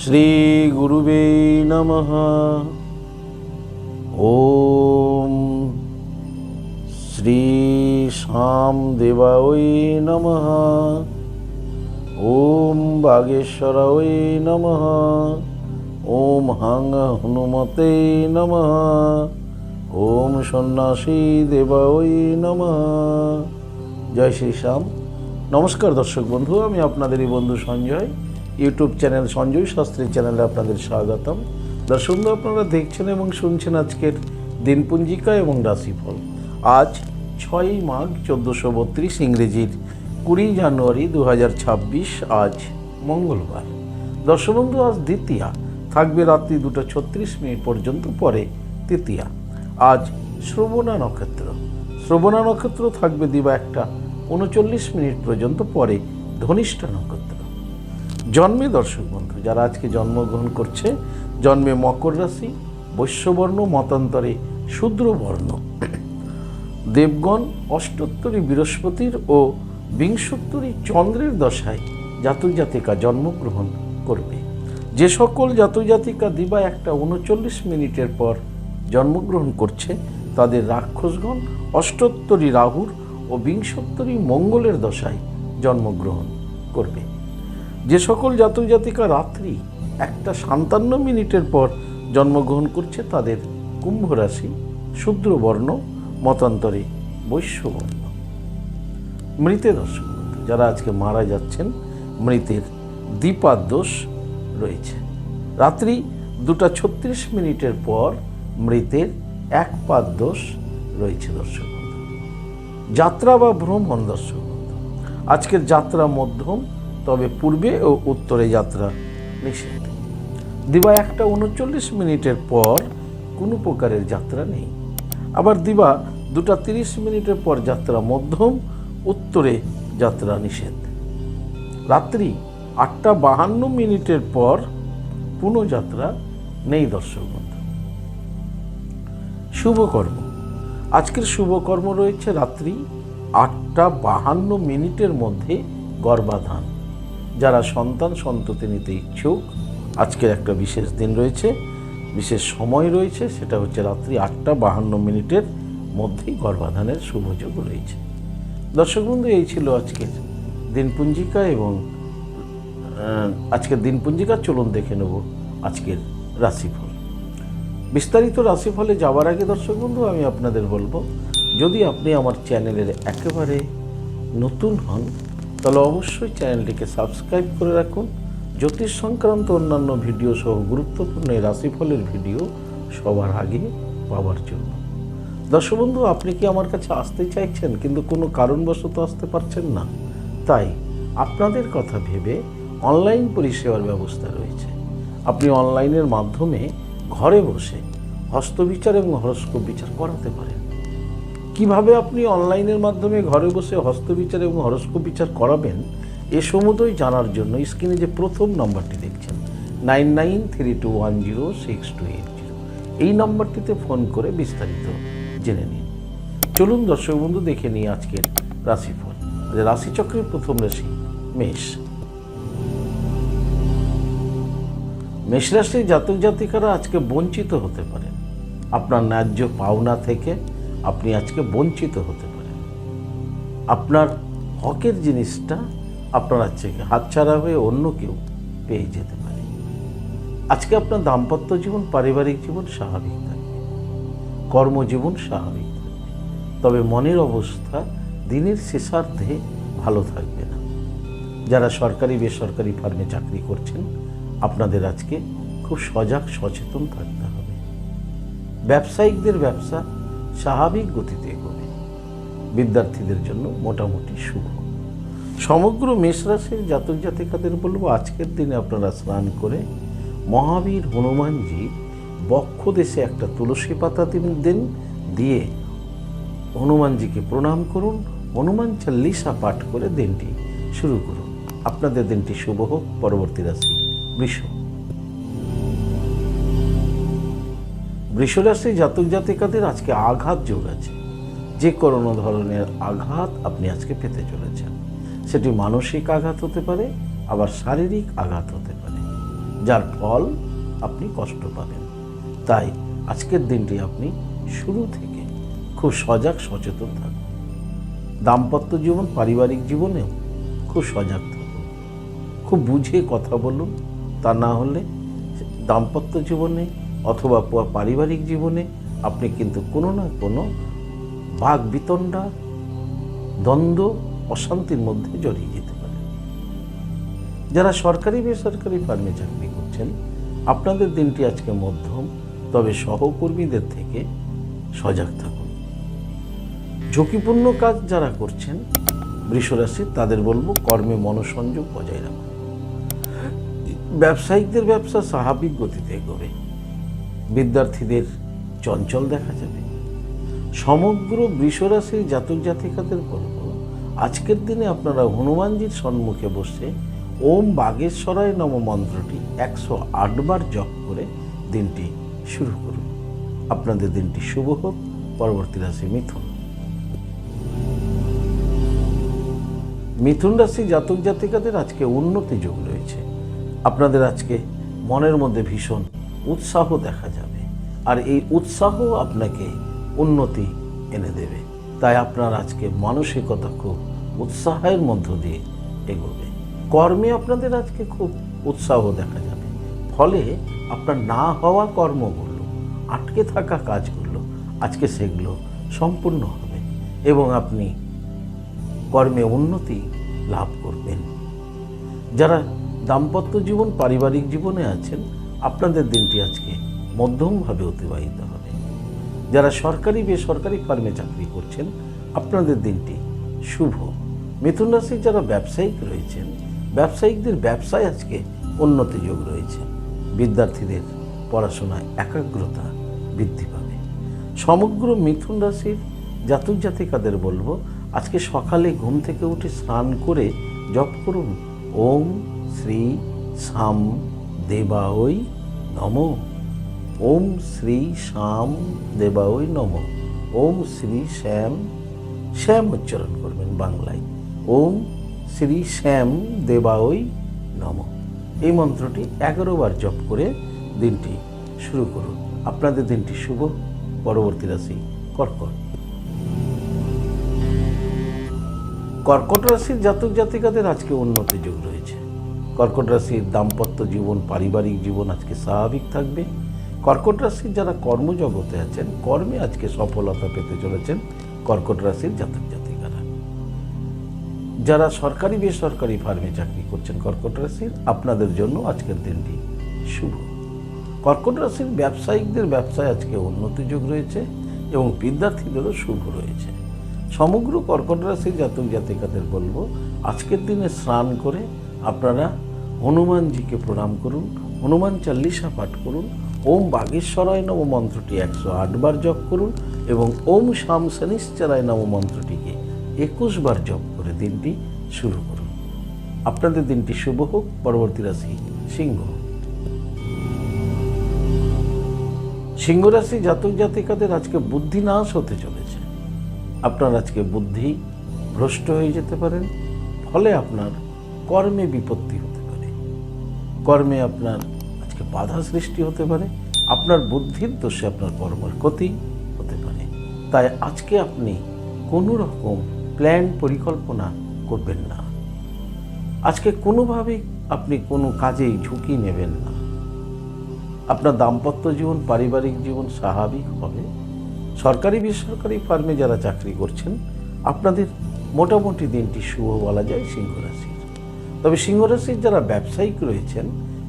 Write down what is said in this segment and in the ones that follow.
শ্রী গুরুবে নমঃ। ওম শ্রী শ্যাম দেবায় নমঃ। ওম বাগেশ্বরায় নমঃ। ওম হাং হনুমতে নমঃ। ওম সন্ন্যাসী দেবায় নমঃ। জয় শ্রী শ্যাম। নমস্কার দর্শক বন্ধু, আমি আপনাদেরই বন্ধু সঞ্জয়। ইউটিউব চ্যানেল সঞ্জয় শাস্ত্রী চ্যানেলে আপনাদের স্বাগতম। দর্শক বন্ধু, আপনারা দেখছেন এবং শুনছেন আজকের দিনপঞ্জিকা এবং রাশিফল। আজ 6 মাঘ 1432, ইংরেজির 20 জানুয়ারি 2026, আজ মঙ্গলবার। দর্শক বন্ধু, আজ দ্বিতীয়া, থাকবে রাত্রি 2:36 পর্যন্ত, পরে তৃতীয়া। আজ শ্রবণা নক্ষত্র। শ্রবণা নক্ষত্র থাকবে দিবা 1:39 পর্যন্ত, পরে ধনিষ্ঠা নক্ষত্র। জন্মে দর্শক বন্ধু যারা আজকে জন্মগ্রহণ করছে, জন্মে মকর রাশি, বৈশ্যবর্ণ, মতান্তরে শূদ্রবর্ণ। দেবগণ অষ্টোত্তরী বৃহস্পতির ও বিংশোত্তরী চন্দ্রের দশায় জাতক জাতিকা জন্মগ্রহণ করবে। যে সকল জাতক জাতিকা দিবা 1:39 পর জন্মগ্রহণ করছে, তাদের রাক্ষসগণ অষ্টোত্তরী রাহুর ও বিংশোত্তরী মঙ্গলের দশায় জন্মগ্রহণ করবে। যে সকল জাতক জাতিকা রাত্রি 1:57 পর জন্মগ্রহণ করছে, তাদের কুম্ভ রাশি, শূদ্রবর্ণ, মতান্তরে বৈশ্যবর্ণ। মৃতে দর্শক বন্ধু যারা আজকে মারা যাচ্ছেন, মৃতের দ্বিপাদ দোষ রয়েছে। রাত্রি 2:36 পর মৃতের একপাদ দোষ রয়েছে। দর্শক বন্ধু যাত্রা বা ভ্রমণ, দর্শক বন্ধু আজকের যাত্রা মধ্যম, তবে পূর্বে ও উত্তরে যাত্রা নিষেধ। দিবা 1:39 পর কোনো প্রকারের যাত্রা নেই। আবার দিবা 2:30 পর যাত্রা মধ্যম, উত্তরে যাত্রা নিষেধ। রাত্রি 8:52 পর পুনঃ যাত্রা নেই। দর্শক বন্ধু শুভকর্ম, আজকের শুভকর্ম রয়েছে রাত্রি 8:52 মধ্যে গর্ভাধান। যারা সন্তান সন্ততি নিতে ইচ্ছুক, আজকের একটা বিশেষ দিন রয়েছে, বিশেষ সময় রয়েছে, সেটা হচ্ছে রাত্রি 8:52 মধ্যেই গর্ভাধানের শুভযোগ রয়েছে। দর্শক বন্ধু, এই ছিল আজকের দিনপঞ্জিকা এবং আজকের দিনপঞ্জিকা। চলুন দেখে নেব আজকের রাশিফল। বিস্তারিত রাশিফলে যাওয়ার আগে দর্শক বন্ধু আমি আপনাদের বলবো, যদি আপনি আমার চ্যানেলের একেবারে নতুন হন, তাহলে অবশ্যই চ্যানেলটিকে সাবস্ক্রাইব করে রাখুন। জ্যোতিষ সংক্রান্ত অন্যান্য ভিডিও সহ গুরুত্বপূর্ণ এই রাশিফলের ভিডিও সবার আগে পাওয়ার জন্য। দর্শক বন্ধু, আপনি কি আমার কাছে আসতে চাইছেন কিন্তু কোনো কারণবশত আসতে পারছেন না? তাই আপনাদের কথা ভেবে অনলাইন পরিষেবার ব্যবস্থা রয়েছে। আপনি অনলাইনের মাধ্যমে ঘরে বসে হস্তবিচার এবং হরস্কোপ বিচার করাতে পারেন। কিভাবে আপনি অনলাইনের মাধ্যমে ঘরে বসে হস্তবিচার এবং হরস্কোপ বিচার করাবেন, এ সমুদয় জানার জন্য স্ক্রিনে যে প্রথম নম্বরটি দেখছেন 9932106280, এই নম্বরটিতে ফোন করে বিস্তারিত জেনে নিন। চলুন দর্শক বন্ধু দেখে নিই আজকের রাশিফল। রাশিচক্রের প্রথম রাশি মেষ। মেষ রাশির জাতক জাতিকারা আজকে বঞ্চিত হতে পারেন। আপনার ন্যায্য পাওনা থেকে আপনি আজকে বঞ্চিত হতে পারেন। আপনার হকের জিনিসটা আপনার আজকে হাতছাড়া হয়ে অন্য কেউ পেয়ে যেতে পারে। আজকে আপনার দাম্পত্য জীবন, পারিবারিক জীবন স্বাভাবিক থাকবে, কর্মজীবন স্বাভাবিক থাকবে, তবে মনের অবস্থা দিনের শেষার্ধে ভালো থাকবে না। যারা সরকারি বেসরকারি ফার্মে চাকরি করছেন, আপনাদের আজকে খুব সজাগ সচেতন থাকতে হবে। ব্যবসায়িকদের ব্যবসা স্বাভাবিক গতিতে এগোবে। বিদ্যার্থীদের জন্য মোটামুটি শুভ। সমগ্র মেষ রাশির জাতক জাতিকাদের বলবো, আজকের দিনে আপনারা স্নান করে মহাবীর হনুমানজি বক্ষ দেশে একটা তুলসী পাতা দিন, দিয়ে হনুমানজিকে প্রণাম করুন, হনুমান চাল্লিশা পাঠ করে দিনটি শুরু করুন। আপনাদের দিনটি শুভ হোক। পরবর্তী রাশি বৃষ। বৃষ রাশি জাতক জাতিকাদের আজকে আঘাত যোগ আছে। যে কোনো ধরনের আঘাত আপনি আজকে পেতে চলেছেন। সেটি মানসিক আঘাত হতে পারে, আবার শারীরিক আঘাত হতে পারে। যার ফল আপনি কষ্ট পাবেন। তাই আজকের দিনটি আপনি শুরু থেকে খুব সজাগ সচেতন থাকুন। দাম্পত্য জীবন, পারিবারিক জীবনেও খুব সজাগ থাকুন, খুব বুঝে কথা বলুন। তা না হলে দাম্পত্য জীবনে অথবা পারিবারিক জীবনে আপনি কিন্তু কোনো না কোনো বাক বিতণ্ডা, দ্বন্দ্ব, অশান্তির মধ্যে জড়িয়ে যেতে পারেন। যারা সরকারি বেসরকারি ফার্মে চাকরি করছেন, আপনাদের দিনটি আজকে মধ্যম, তবে সহকর্মীদের থেকে সজাগ থাকুন। ঝুঁকিপূর্ণ কাজ যারা করছেন বৃষরাশি, তাদের বলবো কর্মে মনোসংযোগ বজায় রাখুন। ব্যবসায়িকদের ব্যবসা স্বাভাবিক গতিতে এগোবে। বিদ্যার্থীদের চঞ্চল দেখা যাবে। সমগ্র বৃষরাশির জাতক জাতিকাদের বলবো আজকের দিনে আপনারা হনুমানজির সম্মুখে বসে ওম বাগেশ্বরায় নম মন্ত্রটি 108 বার জপ করে দিনটি শুরু করুন। আপনাদের দিনটি শুভ হোক। পরবর্তী রাশি মিথুন। মিথুন রাশি জাতক জাতিকাদের আজকে উন্নতি যোগ রয়েছে। আপনাদের আজকে মনের মধ্যে ভীষণ উৎসাহ দেখা যাবে, আর এই উৎসাহ আপনাকে উন্নতি এনে দেবে। তাই আপনার আজকে মানসিকতা খুব উৎসাহের মধ্য দিয়ে এগোবে। কর্মে আপনাদের আজকে খুব উৎসাহ দেখা যাবে। ফলে আপনার না হওয়া কর্মগুলো, আটকে থাকা কাজগুলো আজকে সেগুলো সম্পূর্ণ হবে এবং আপনি কর্মে উন্নতি লাভ করবেন। যারা দাম্পত্য জীবন, পারিবারিক জীবনে আছেন, আপনাদের দিনটি আজকে মধ্যমভাবে অতিবাহিত হবে। যারা সরকারি বেসরকারি ফার্মে চাকরি করছেন, আপনাদের দিনটি শুভ। মিথুন রাশির যারা ব্যবসায়িক রয়েছেন, ব্যবসায়িকদের ব্যবসায় আজকে উন্নতি যোগ রয়েছে। বিদ্যার্থীদের পড়াশোনায় একাগ্রতা বৃদ্ধি পাবে। সমগ্র মিথুন রাশির জাতক জাতিকাদের বলবো আজকে সকালে ঘুম থেকে উঠে স্নান করে জপ করুন ওম শ্রী শ্যাম দেবায় নমঃ। ওম শ্রী শ্যাম দেবায় নমঃ। ওম শ্রী শ্যাম, শ্যাম উচ্চারণ করবেন বাংলায়। ওম শ্রী শ্যাম দেবায় নমঃ। এই মন্ত্রটি 11 বার জপ করে দিনটি শুরু করুন। আপনাদের দিনটি শুভ। পরবর্তী রাশি কর্কট। কর্কট রাশির জাতক জাতিকাদের আজকে উন্নতি যোগ রয়েছে। কর্কট রাশির দাম্পত্য জীবন, পারিবারিক জীবন আজকে স্বাভাবিক থাকবে। কর্কট রাশির যারা কর্মজগতে আছেন, কর্মে আজকে সফলতা পেতে চলেছেন কর্কট রাশির জাতক জাতিকারা। যারা সরকারি বেসরকারি ফার্মে চাকরি করছেন কর্কট রাশির, আপনাদের জন্য আজকের দিনটি শুভ। কর্কট রাশির ব্যবসায়িকদের ব্যবসায় আজকে উন্নতি যোগ রয়েছে এবং বিদ্যার্থীদেরও শুভ রয়েছে। সমগ্র কর্কট রাশির জাতক জাতিকাদের বলবো আজকের দিনে স্নান করে আপনারা হনুমানজিকে প্রণাম করুন, হনুমান চাল্লিশা পাঠ করুন, ওম বাগেশ্বরায় নম মন্ত্রটি 108 বার জপ করুন এবং ওম শাম শনিশ্চরায় নম মন্ত্রটিকে 21 বার জপ করে দিনটি শুরু করুন। আপনাদের দিনটি শুভ হোক। পরবর্তী রাশি সিংহ। সিংহ রাশি জাতক জাতিকাদের আজকে বুদ্ধি নাশ হতে চলেছে। আপনার আজকে বুদ্ধি ভ্রষ্ট হয়ে যেতে পারেন। ফলে আপনার কর্মে বিপত্তি হতে পারে। কর্মে আপনার আজকে বাধা সৃষ্টি হতে পারে। আপনার বুদ্ধির দোষে আপনার কর্মের ক্ষতি হতে পারে। তাই আজকে আপনি কোনো রকম প্ল্যান পরিকল্পনা করবেন না। আজকে কোনোভাবেই আপনি কোনো কাজেই ঝুঁকি নেবেন না। আপনার দাম্পত্য জীবন, পারিবারিক জীবন স্বাভাবিক হবে। সরকারি বেসরকারি ফার্মে যারা চাকরি করছেন, আপনাদের মোটামুটি দিনটি শুভ বলা যায় সিংহ রাশির। তবে সিংহ রাশির যারা ব্যবসায়িক রয়েছেন,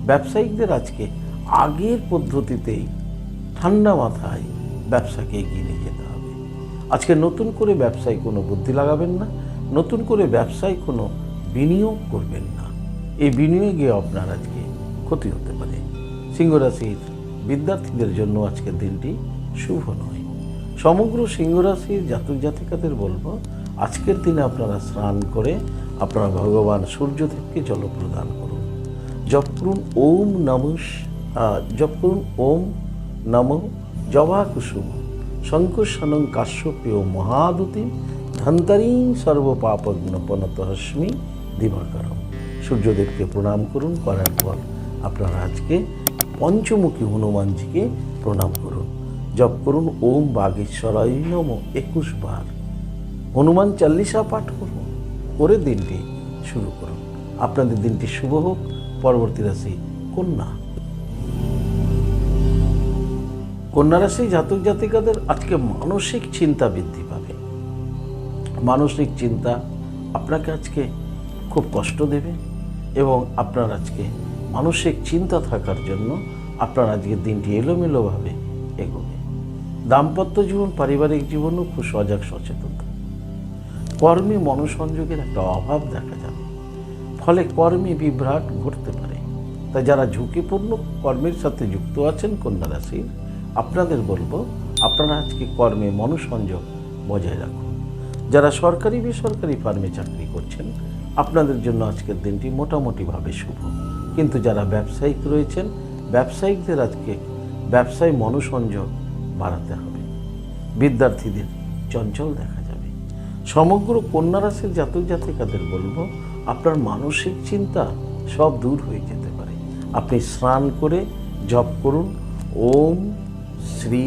ব্যবসায়িকদের আজকে আগের পদ্ধতিতেই ঠান্ডা মাথায় ব্যবসাকে এগিয়ে নিয়ে যেতে হবে। আজকে নতুন করে ব্যবসায় কোনো বুদ্ধি লাগাবেন না, নতুন করে ব্যবসায় কোনো বিনিয়োগ করবেন না। এই বিনিয়োগে আপনার আজকে ক্ষতি হতে পারে। সিংহ রাশির বিদ্যার্থীদের জন্য আজকের দিনটি শুভ নয়। সমগ্র সিংহ রাশির জাতক জাতিকাদের বলবো আজকের দিনে আপনারা স্নান করে আপনারা ভগবান সূর্যদেবকে জল প্রদান করুন। জপ করুন ওম নমঃ জবা কুসুম শঙ্কুশানং কাশ্যপেয় মহাদুতিম ধন্তরিং সর্বপাপগ্নপনতহস্মি দিবাকরম। সূর্যদেবকে প্রণাম করুন। করার পর আপনারা আজকে পঞ্চমুখী হনুমানজিকে প্রণাম করুন। জপ করুন ওম বাগেশ্বরায় নমঃ 21 বার। হনুমান চাল্লিশা পাঠ করুন, করে দিনটি শুরু করুন। আপনাদের দিনটি শুভ হোক। পরবর্তী রাশি কন্যা। কন্যা রাশি জাতক জাতিকাদের আজকে মানসিক চিন্তা বৃদ্ধি পাবে। মানসিক চিন্তা আপনাকে আজকে খুব কষ্ট দেবে এবং আপনার আজকে মানসিক চিন্তা থাকার জন্য আপনার আজকের দিনটি এলোমেলোভাবে এগোবে। দাম্পত্য জীবন, পারিবারিক জীবনও খুব সজাগ সচেতন থাকবে। কর্মে মনোসংযোগের একটা অভাব দেখা যাবে, ফলে কর্মে বিভ্রাট ঘটতে পারে। তাই যারা ঝুঁকিপূর্ণ কর্মের সাথে যুক্ত আছেন কন্যা রাশির, আপনাদের বলবো আপনারা আজকে কর্মে মনোসংযোগ বজায় রাখুন। যারা সরকারি বেসরকারি ফার্মে চাকরি করছেন, আপনাদের জন্য আজকের দিনটি মোটামুটিভাবে শুভ। কিন্তু যারা ব্যবসায়িক রয়েছেন, ব্যবসায়িকদের আজকে ব্যবসায় মনোসংযোগ বাড়াতে হবে। বিদ্যার্থীদের চঞ্চল দেখা যাবে। সমগ্র কন্যা রাশির জাতক জাতিকাদের বলবো আপনার মানসিক চিন্তা সব দূর হয়ে যেতে পারে। আপনি স্নান করে জপ করুন ওম শ্রী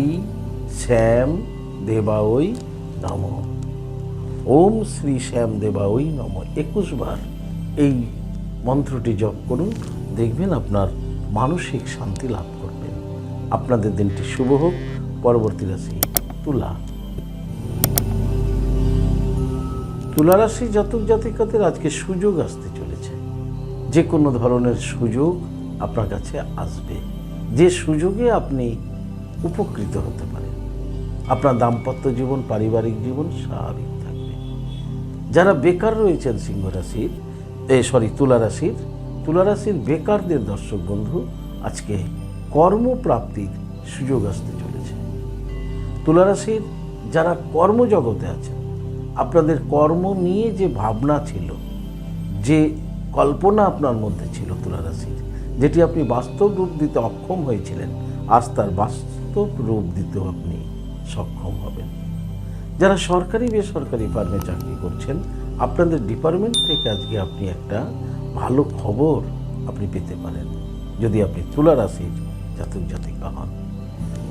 শ্যাম দেবায় নমঃ। ওম শ্রী শ্যাম দেবায় নমঃ 21 বার এই মন্ত্রটি জপ করুন, দেখবেন আপনার মানসিক শান্তি লাভ করবেন। আপনাদের দিনটি শুভ হোক। পরবর্তী রাশি তুলা। তুলা রাশি জাতক জাতিকাদের আজকে সুযোগ আসতে চলেছে। যে কোনো ধরনের সুযোগ আপনার কাছে আসবে, যে সুযোগে আপনি উপকৃত হতে পারেন। আপনার দাম্পত্য জীবন, পারিবারিক জীবন স্বাভাবিক থাকবে। যারা বেকার রয়েছেন সিংহ রাশির তুলা রাশির বেকারদের দর্শক বন্ধু আজকে কর্মপ্রাপ্তির সুযোগ আসতে চলেছে। তুলা রাশির যারা কর্মজগতে আছেন, আপনাদের কর্ম নিয়ে যে ভাবনা ছিল, যে কল্পনা আপনার মধ্যে ছিল তুলা রাশির, যেটি আপনি বাস্তব রূপ দিতে অক্ষম হয়েছিলেন, আজ তার বাস্তব রূপ দিতেও আপনি সক্ষম হবেন। যারা সরকারি বেসরকারি ফার্মে চাকরি করছেন, আপনাদের ডিপার্টমেন্ট থেকে আজকে আপনি একটা ভালো খবর আপনি পেতে পারেন, যদি আপনি তুলা রাশির জাতক জাতিকা হন।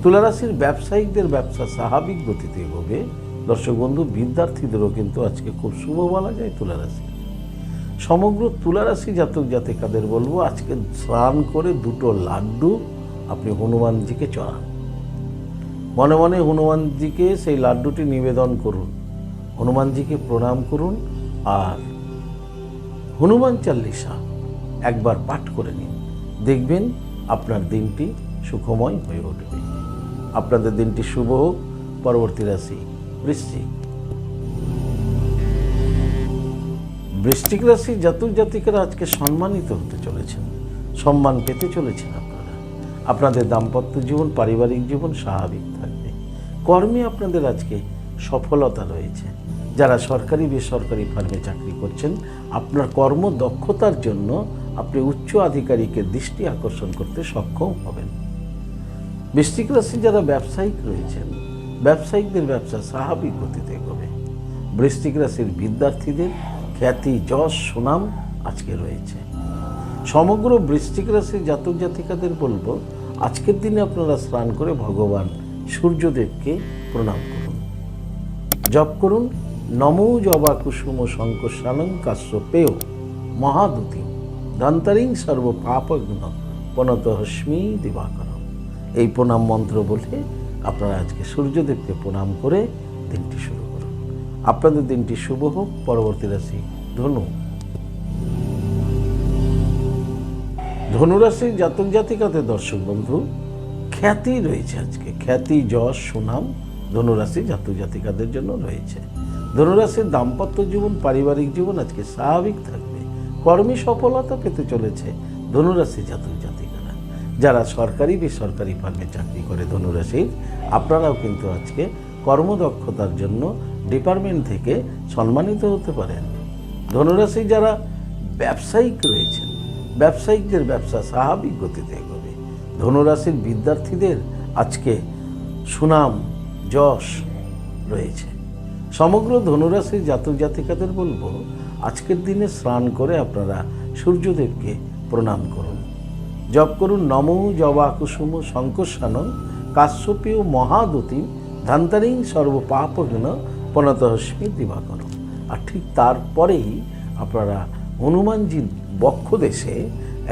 তুলা রাশির ব্যবসায়িকদের ব্যবসা স্বাভাবিক গতিতে এগোবে। দর্শক বন্ধু, বিদ্যার্থীদেরও কিন্তু আজকে খুব শুভ বলা যায় তুলা রাশি। সমগ্র তুলা রাশি জাতক জাতিকাদের বলবো আজকে স্নান করে 2টো লাড্ডু আপনি হনুমানজিকে চড়ান। মনে মনে হনুমানজিকে সেই লাড্ডুটি নিবেদন করুন, হনুমানজিকে প্রণাম করুন আর হনুমান চাল্লিশা একবার পাঠ করে নিন। দেখবেন আপনার দিনটি সুখময় হয়ে উঠবে। আপনাদের দিনটি শুভ হোক। পরবর্তী রাশি বৃশ্চিক। বৃশ্চিক রাশি জাতক জাতিকারা আজকে সম্মানিত হতে চলেছেন, সম্মান পেতে চলেছেন আপনারা। আপনাদের দাম্পত্য জীবন, পারিবারিক জীবন স্বাভাবিক থাকবে। কর্মে আপনাদের আজকে সফলতা রয়েছে। যারা সরকারি বেসরকারি ফার্মে চাকরি করছেন, আপনার কর্মদক্ষতার জন্য আপনি উচ্চ আধিকারিকের দৃষ্টি আকর্ষণ করতে সক্ষম হবেন। বৃশ্চিক রাশি যারা ব্যবসায়িক রয়েছেন, ব্যবসায়িকদের ব্যবসা স্বাভাবিক গতিতে এগোবে। বৃশ্চিক রাশির বিদ্যার্থীদের খ্যাতি, যশ, সুনাম আজকে রয়েছে। সমগ্র বৃশ্চিক রাশির জাতক জাতিকাদের বলবো আজকের দিনে আপনারা স্নান করে ভগবান সূর্যদেবকে প্রণাম করুন। জপ করুন নমো জবা কুসুম শঙ্কসানং কাশ্যপেয় মহাদুতি দন্তারিং সর্ব পাপগ্ন পনতহস্মি দিবাকরম। এই প্রণাম মন্ত্র বলে আপনারা আজকে সূর্যদেবকে প্রণাম করে দিনটি শুরু করুন। আপনাদের দিনটি শুভ হোক। পরবর্তী রাশি ধনু। ধনুরাশির জাতক জাতিকাদের দর্শক বন্ধু খ্যাতি রয়েছে আজকে। খ্যাতি, যশ, সুনাম ধনুরাশি জাতক জাতিকাদের জন্য রয়েছে। ধনুরাশির দাম্পত্য জীবন, পারিবারিক জীবন আজকে স্বাভাবিক থাকবে। কর্মী সফলতা পেতে চলেছে ধনুরাশি জাতক জাতিকারা। যারা সরকারি বেসরকারি ফার্মে চাকরি করে ধনুরাশির, আপনারাও কিন্তু আজকে কর্মদক্ষতার জন্য ডিপার্টমেন্ট থেকে সম্মানিত হতে পারেন। ধনুরাশি যারা ব্যবসায়িক রয়েছেন, ব্যবসায়িকদের ব্যবসা স্বাভাবিক গতিতে এগোবে। ধনুরাশির বিদ্যার্থীদের আজকে সুনাম, যশ রয়েছে। সমগ্র ধনুরাশির জাতক জাতিকাদের বলবো আজকের দিনে স্নান করে আপনারা সূর্যদেবকে প্রণাম করুন। জপ করুন নমো জবা কুসুম শঙ্কর্ষানং কাশ্যপীয় মহাদুতিম ধান্তারিং সর্বপাপঘ্ন প্রণতহস্মি দিবাকর। আর ঠিক তারপরেই আপনারা হনুমানজির বক্ষদেশে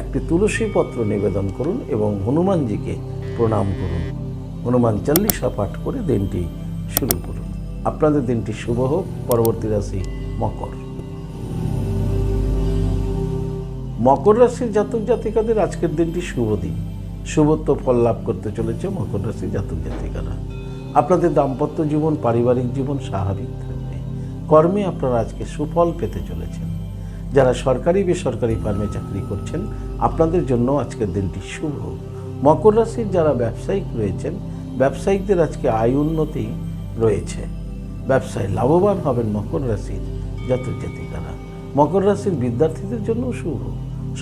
একটি তুলসী পত্র নিবেদন করুন এবং হনুমানজিকে প্রণাম করুন। হনুমান চাল্লিশা পাঠ করে দিনটি শুরু করুন। আপনাদের দিনটি শুভ হোক। পরবর্তী রাশি মকর। মকর রাশির জাতক জাতিকাদের আজকের দিনটি শুভ দিন। শুভত্ব ফল লাভ করতে চলেছে মকর রাশির জাতক জাতিকারা। আপনাদের দাম্পত্য জীবন, পারিবারিক জীবন স্বাভাবিক থাকবে। কর্মে আপনারা আজকে সুফল পেতে চলেছেন। যারা সরকারি বেসরকারি ফার্মে চাকরি করছেন, আপনাদের জন্য আজকের দিনটি শুভ। মকর রাশির যারা ব্যবসায়িক রয়েছেন, ব্যবসায়িকদের আজকে আয় উন্নতি রয়েছে। ব্যবসায় লাভবান হবেন মকর রাশির জাতক জাতিকারা। মকর রাশির বিদ্যার্থীদের জন্য শুভ।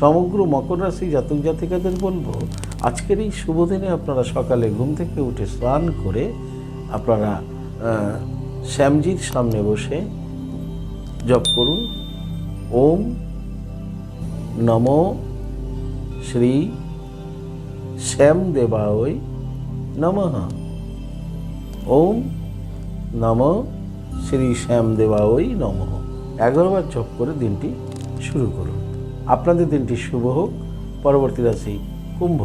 সমগ্র মকর রাশি জাতক জাতিকাদের বলবো, আজকের এই শুভ দিনে আপনারা সকালে ঘুম থেকে উঠে স্নান করে আপনারা শ্যামজির সামনে বসে জপ করুন ওম নমো শ্রী শ্যাম দেবায় নমঃ। ওম নমো শ্রী শ্যাম দেবায় নমঃ 11 বার জপ করে দিনটি শুরু করুন। আপনাদের দিনটি শুভ হোক। পরবর্তী রাশি কুম্ভ।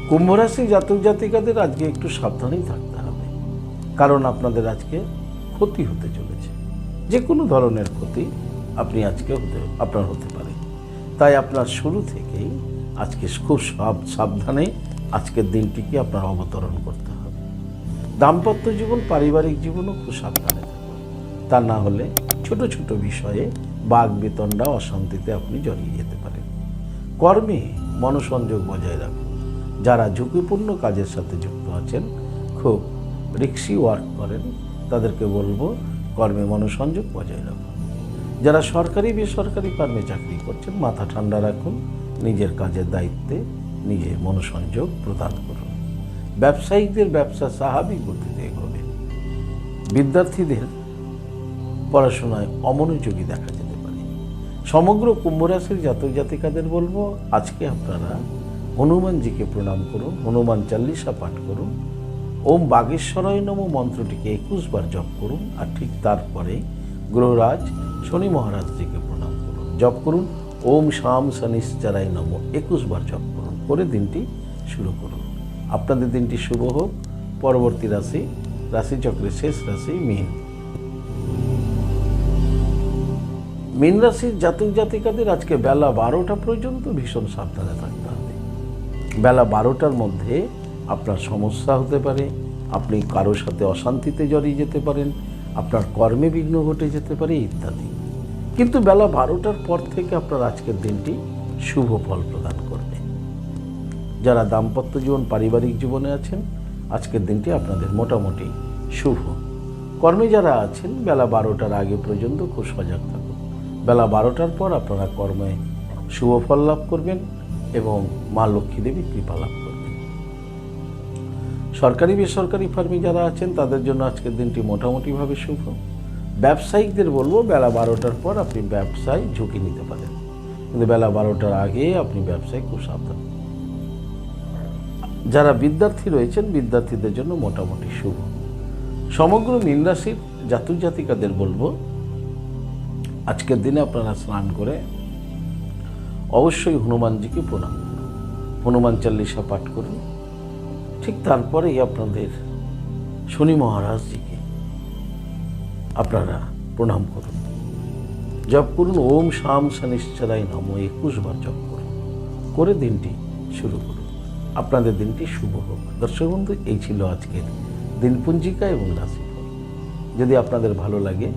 কুম্ভ রাশি জাতক জাতিকাদের আজকে একটু সাবধানেই থাকতে হবে, কারণ আপনাদের আজকে ক্ষতি হতে চলেছে। যে কোনো ধরনের ক্ষতি আপনি আজকে আপনার হতে পারে। তাই আপনার শুরু থেকেই আজকে খুব সাবধানে আজকের দিনটিকে আপনার অবতরণ করতে হবে। দাম্পত্য জীবন, পারিবারিক জীবনও খুব সাবধানে থাকুন। তা না হলে ছোট ছোট বিষয়ে বাগ বিতণ্ডা, অশান্তিতে আপনি জড়িয়ে যেতে পারেন। কর্মে মনোসংযোগ বজায় রাখুন। যারা ঝুঁকিপূর্ণ কাজের সাথে যুক্ত আছেন, খুব রিস্কি ওয়ার্ক করেন, তাদেরকে বলবো কর্মে মনোসংযোগ বজায় রাখুন। যারা সরকারি বেসরকারি ফার্মে চাকরি করছেন, মাথা ঠান্ডা রাখুন। নিজের কাজের দায়িত্বে নিজে মনোসংযোগ প্রদান করুন। ব্যবসায়িকদের ব্যবসা স্বাভাবিক গতিতে এগোবে। বিদ্যার্থীদের পড়াশোনায় অমনোযোগী দেখা যেতে পারে। সমগ্র কুম্ভ রাশির জাতক জাতিকাদের বলবো, আজকে আপনারা হনুমানজিকে প্রণাম করুন, হনুমান চাল্লিশা পাঠ করুন, ওম বাগেশ্বরায় নমঃ মন্ত্রটিকে 21 বার জপ করুন। আর ঠিক তারপরে গ্রহরাজ শনি মহারাজজিকে প্রণাম করুন। জপ করুন ওম শাম শনিশ্চরায় নমঃ 21 বার জপ করুন, করে দিনটি শুরু করুন। আপনাদের দিনটি শুভ হোক। পরবর্তী রাশি, রাশিচক্রের শেষ রাশি মীন। মীন রাশির জাতক জাতিকাদের আজকে বেলা 12টা পর্যন্ত ভীষণ সাবধানে থাকতে হবে। বেলা 12টার মধ্যে আপনার সমস্যা হতে পারে, আপনি কারোর সাথে অশান্তিতে জড়িয়ে যেতে পারেন, আপনার কর্মে বিঘ্ন ঘটে যেতে পারে ইত্যাদি। কিন্তু বেলা 12টার পর থেকে আপনার আজকের দিনটি শুভ ফল প্রদান করবে। যারা দাম্পত্য জীবন, পারিবারিক জীবনে আছেন, আজকের দিনটি আপনাদের মোটামুটি শুভ। কর্মে যারা আছেন, বেলা 12টার আগে পর্যন্ত খুব সজাগ থাকুন। বেলা 12টার পর আপনারা কর্মে শুভ ফল লাভ করবেন এবং মা লক্ষ্মী দেবী কৃপা লাভ করবেন। সরকারি বেসরকারি ফার্মে যারা আছেন, তাদের জন্য আজকের দিনটি মোটামুটিভাবে শুভ। ব্যবসায়িকদের বলবো, বেলা 12টার পর আপনি ব্যবসায় ঝুঁকি নিতে পারেন, কিন্তু বেলা 12টার আগে আপনি ব্যবসায় খুব সাবধান। যারা বিদ্যার্থী রয়েছেন, বিদ্যার্থীদের জন্য মোটামুটি শুভ। সমগ্র মীন রাশির জাতক জাতিকাদের বলবো, আজকের দিনে আপনারা স্নান করে অবশ্যই হনুমানজিকে প্রণাম করুন, হনুমান চাল্লিশা পাঠ করুন। ঠিক তারপরেই আপনাদের শনি মহারাজজিকে আপনারা প্রণাম করুন। জপ করুন ওম শাম শনিশ্চরায় নমঃ 21 বার জপ করুন, করে দিনটি শুরু করুন। আপনাদের দিনটি শুভ হোক। দর্শক বন্ধু, এই ছিল আজকের দিনপঞ্জিকা এবং রাশিফল। যদি আপনাদের ভালো লাগে,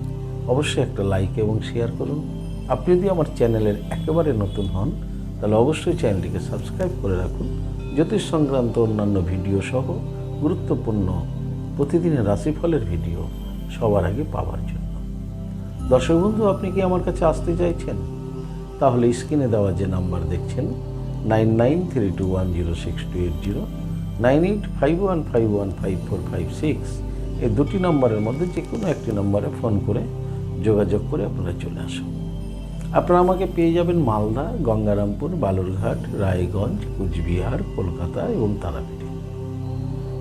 অবশ্যই একটা লাইক এবং শেয়ার করুন। আপনি যদি আমার চ্যানেলের একেবারে নতুন হন, তাহলে অবশ্যই চ্যানেলটিকে সাবস্ক্রাইব করে রাখুন। জ্যোতিষ সংক্রান্ত অন্যান্য ভিডিও সহ গুরুত্বপূর্ণ প্রতিদিনের রাশিফলের ভিডিও সবার আগে পাওয়ার জন্য। দর্শক বন্ধু, আপনি কি আমার কাছে আসতে চাইছেন? তাহলে স্ক্রিনে দেওয়া যে নাম্বার দেখছেন 9932106280, 9851515456, এই দুটি নম্বরের মধ্যে যে কোনো একটি নম্বরে ফোন করে যোগাযোগ করে আপনারা চলে আসুন। আপনারা আমাকে পেয়ে যাবেন মালদা, গঙ্গারামপুর, বালুরঘাট, রায়গঞ্জ, কুচবিহার, কলকাতা এবং তারাপীঠে।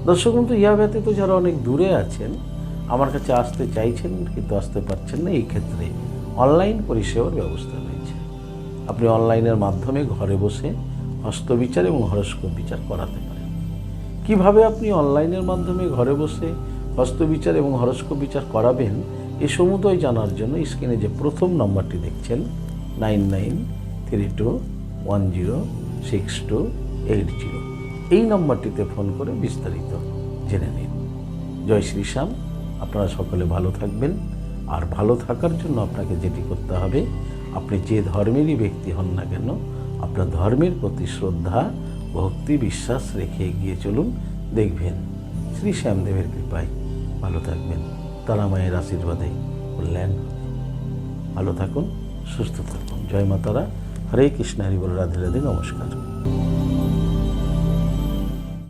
দর্শক বন্ধু, ইহা ব্যতীত যারা অনেক দূরে আছেন, আমার কাছে আসতে চাইছেন কিন্তু আসতে পারছেন না, এই ক্ষেত্রে অনলাইন পরিষেবার ব্যবস্থা রয়েছে। আপনি অনলাইনের মাধ্যমে ঘরে বসে হস্তবিচার এবং হরস্কোপ বিচার করাতে পারেন। কিভাবে আপনি অনলাইনের মাধ্যমে ঘরে বসে হস্তবিচার এবং হরস্কোপ বিচার করাবেন, এ সমুদয় জানার জন্য স্ক্রিনে যে প্রথম নম্বরটি দেখছেন 9932106280, এই নম্বরটিতে ফোন করে বিস্তারিত জেনে নিন। জয় শ্রীশ্যাম। আপনারা সকলে ভালো থাকবেন। আর ভালো থাকার জন্য আপনাকে যেটি করতে হবে, আপনি যে ধর্মেরই ব্যক্তি হন না কেন, আপনার ধর্মের প্রতি শ্রদ্ধা, ভক্তি, বিশ্বাস রেখে এগিয়ে চলুন। দেখবেন শ্রী শ্যামদেবের কৃপায় ভালো থাকবেন, তারা মায়ের আশীর্বাদে কল্যাণ হবে। ভালো থাকুন, সুস্থ থাকুন। জয় মা তারা। হরে কৃষ্ণ, হরি বল, রাধে রাধে, নমস্কার।